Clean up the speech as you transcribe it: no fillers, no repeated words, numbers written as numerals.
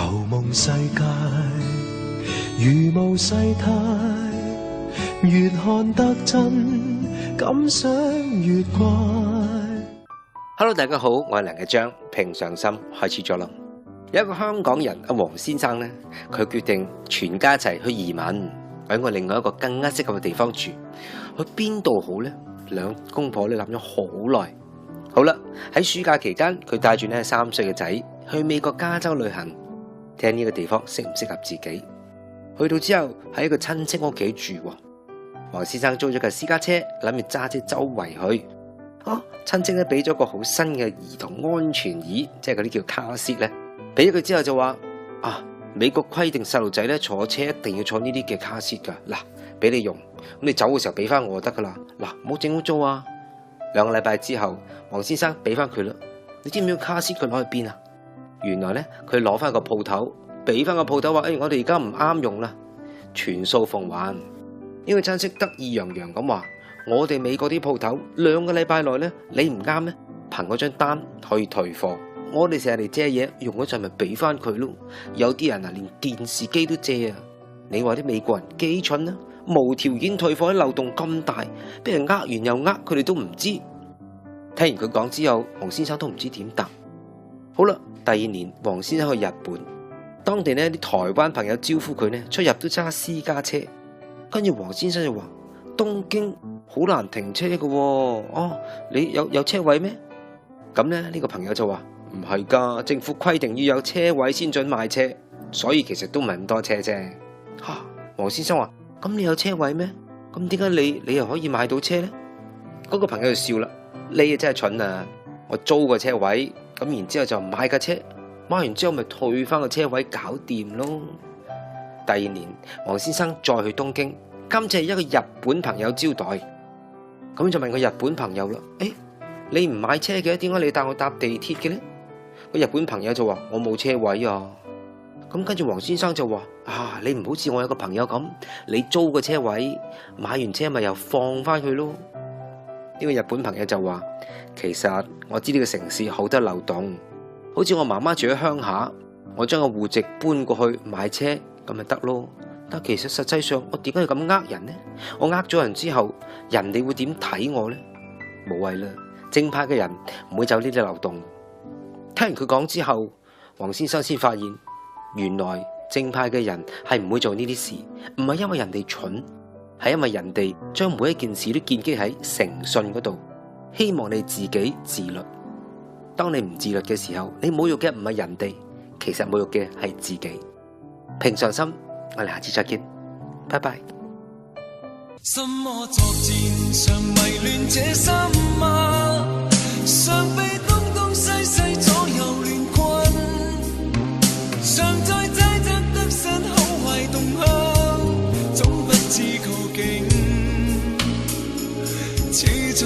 浮夢世界如無世態，越看得真，感想越怪。Hello， 大家好，我係梁日章，平常心開始咗啦。有一個香港人阿黃先生呢，佢決定全家一齊去移民，喺我另外一個更加適合嘅地方住。去邊度好呢？兩公婆咧諗咗好耐。好啦，喺暑假期間，佢帶住呢3歲嘅仔去美國加州旅行，睇下呢個地方適唔適合自己。去到之後喺一個親戚屋企住，黃先生租咗架私家車，諗住揸車周圍去。親戚咧俾咗個好新嘅兒童安全椅，即係嗰啲叫卡士咧，俾咗佢之後就話：美國規定細路仔咧坐車一定要坐呢啲嘅卡士噶，嗱，俾你用，咁你走嘅時候俾翻我就得噶啦，嗱，唔好整污糟啊！2個禮拜之後，黃先生俾翻佢啦。你知唔知卡士佢攞去邊啊？原來咧佢攞翻個鋪頭，俾翻個鋪頭話：我哋而家唔啱用啦，全數奉還。呢個親戚得意洋洋咁話：我哋美國啲鋪頭2個禮拜內咧，你唔啱咧，憑嗰張單可以退貨。我哋成日嚟借嘢，用嗰陣咪俾翻佢咯。有啲人連電視機都借啊！你話啲美國人幾蠢啊？無條件退貨，啲漏洞咁大，俾人呃完又呃，佢哋都唔知。聽完佢講之後，黃先生都唔知點答。好啦，第2年黃先生去日本，當地呢啲台灣朋友招呼佢呢，出入都揸私家車。跟住黃先生就話：東京好難停車㗎，你有車位咩？咁呢個朋友就話：唔係噶，政府規定要有車位先准賣車，所以其實都唔係咁多車啫。黃先生話：咁你有車位咩？咁點解你又可以買到車呢？嗰個朋友就笑啦：你真係蠢啊！我租個車位，咁然之後就買架車，買完之後咪退翻個車位搞掂咯。第2年，黃先生再去東京，今次係一個日本朋友招待，咁就問個日本朋友啦：你唔買車嘅，點解你帶我搭地鐵嘅呢？個日本朋友就話：我冇車位啊。咁跟住黃先生就話：你唔好似我有個朋友咁，你租個車位，買完車咪又放翻去咯。呢個日本朋友就話：其實我知呢個城市好多漏洞，好似我媽媽住喺鄉下，我將個戶籍搬過去買車咁咪得咯。但其實實際上我點解要咁呃人呢？我呃咗人之後，人哋會點睇我呢？無謂啦，正派嘅人唔會走呢啲漏洞。聽完佢講之後，黃先生先發現，原來正派嘅人係唔會做呢啲事，唔係因為人哋蠢，係因為人哋將每一件事都建基喺誠信嗰度，希望你自己自律。當你唔自律嘅時候，你侮辱嘅唔係人哋，其實侮辱嘅係自己。平常心，我哋下次再見，拜拜。什麼作戰常迷亂這心啊，常被東西西左右亂困，常在猜測得失好壞動向，總不知告竟，始終